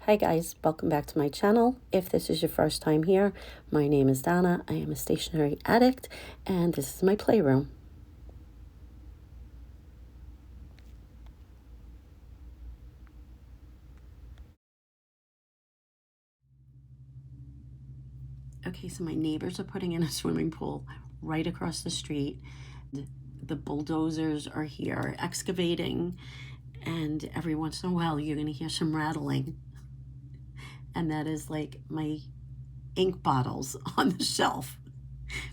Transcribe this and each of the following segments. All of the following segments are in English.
Hi guys, welcome back to my channel. If this is your first time here, my name is Donna. I am a stationery addict and this is my playroom. Okay, so my neighbors are putting in a swimming pool right across the street. The bulldozers are here excavating, and every once in a while you're gonna hear some rattling. And that is like my ink bottles on the shelf,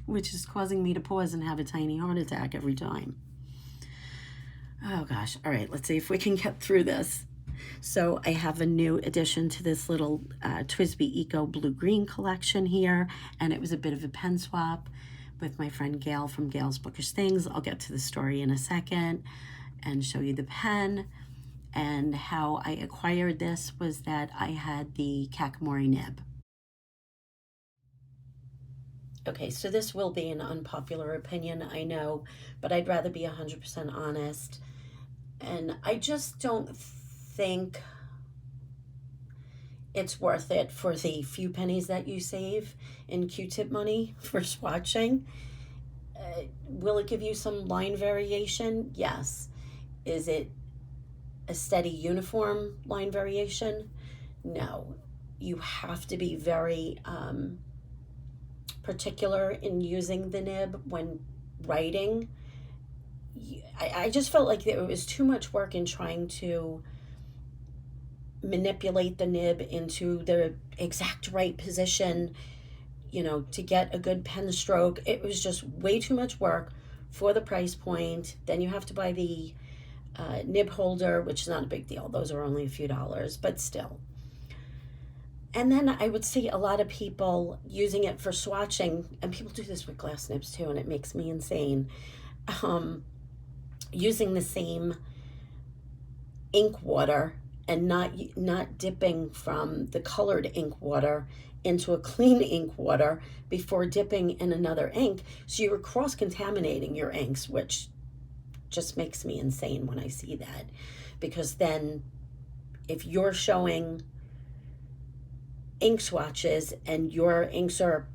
which is causing me to pause and have a tiny heart attack every time. Oh gosh, all right, let's see if we can get through this. So I have a new addition to this little TWSBI Eco blue-green collection here, and it was a bit of a pen swap with my friend Gail from Gail's Bookish Things. I'll get to the story in a second and show you the pen. And how I acquired this was that I had the Kakimori Nib. Okay, so this will be an unpopular opinion, I know, but I'd rather be 100% honest. And I just don't think it's worth it for the few pennies that you save in Q-tip money for swatching. Will it give you some line variation? Yes. Is it a steady uniform line variation? No. You have to be very particular in using the nib when writing. I just felt like it was too much work in trying to manipulate the nib into the exact right position, you know, to get a good pen stroke. It was just way too much work for the price point. Then you have to buy the nib holder, which is not a big deal. Those are only a few dollars, but still. And then I would see a lot of people using it for swatching, and people do this with glass nibs too, and it makes me insane. Using the same ink water and not dipping from the colored ink water into a clean ink water before dipping in another ink. So you were cross-contaminating your inks, which just makes me insane when I see that. Because then if you're showing ink swatches and your inks are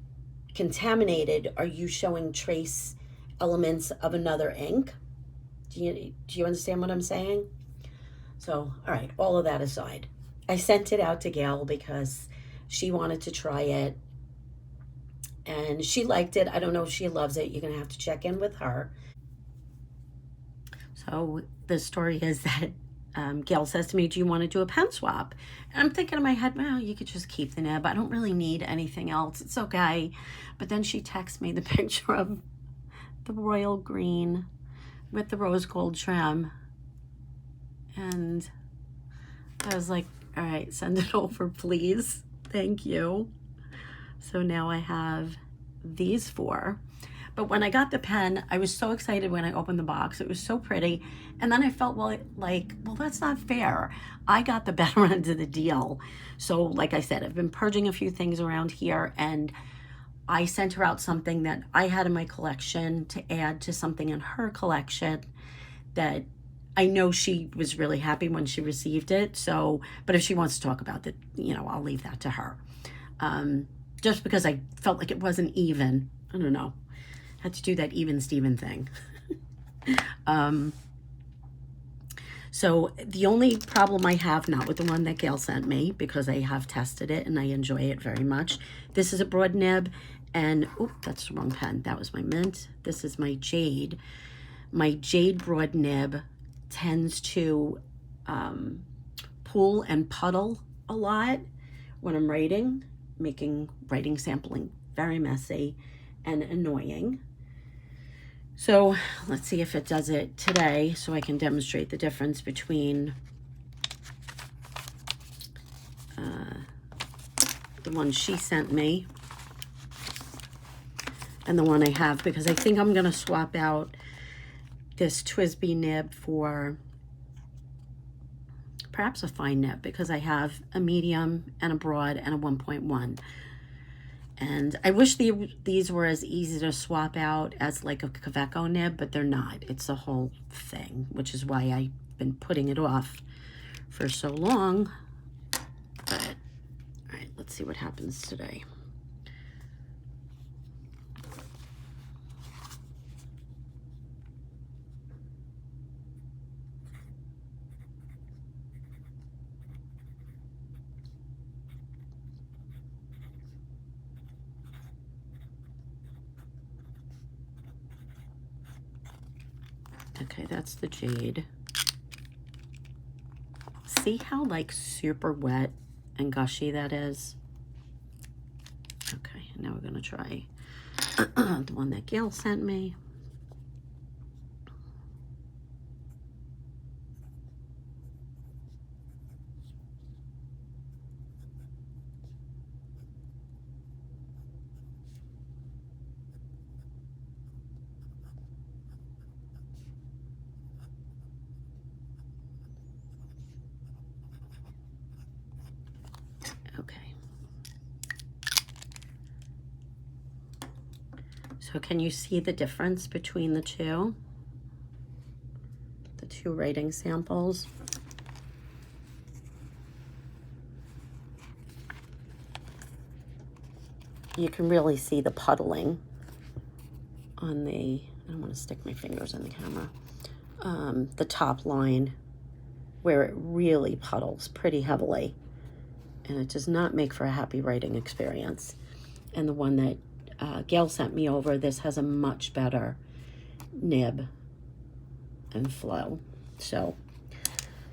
contaminated, are you showing trace elements of another ink? Do you understand what I'm saying? So, all right, all of that aside, I sent it out to Gail because she wanted to try it and she liked it. I don't know if she loves it. You're going to have to check in with her. So the story is that Gail says to me, do you want to do a pen swap? And I'm thinking in my head, well, you could just keep the nib. I don't really need anything else. It's okay. But then she texts me the picture of the royal green with the rose gold trim. And I was like, all right, send it over, please. Thank you. So now I have these four. But when I got the pen, I was so excited when I opened the box. It was so pretty. And then I felt, well, that's not fair. I got the better end of the deal. So like I said, I've been purging a few things around here, and I sent her out something that I had in my collection to add to something in her collection that I know she was really happy when she received it. So, but if she wants to talk about it, you know, I'll leave that to her. Just because I felt like it wasn't even. I don't know. Had to do that even Steven thing. So the only problem I have, not with the one that Gail sent me, because I have tested it and I enjoy it very much. This is a broad nib, and oh, that's the wrong pen. That was my mint. This is my jade. My jade broad nib tends to pool and puddle a lot when I'm writing, making writing sampling very messy and annoying. So let's see if it does it today so I can demonstrate the difference between the one she sent me and the one I have, because I think I'm going to swap out this TWSBI nib for perhaps a fine nib, because I have a medium and a broad and a 1.1. And I wish these were as easy to swap out as like a Kaveco nib, but they're not. It's a whole thing, which is why I've been putting it off for so long. But let's see what happens today. Okay, that's the jade. See how like super wet and gushy that is? Okay, now we're gonna try the one that Gail sent me. Okay. So can you see the difference between the two? The two writing samples? You can really see the puddling on the, I don't want to stick my fingers in the camera, the top line where it really puddles pretty heavily. And it does not make for a happy writing experience. And the one that Gail sent me over, this has a much better nib and flow. So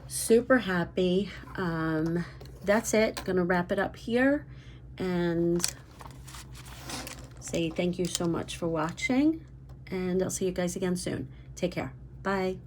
super happy. That's it. Gonna wrap it up here and say thank you so much for watching, and I'll see you guys again soon. Take care. Bye.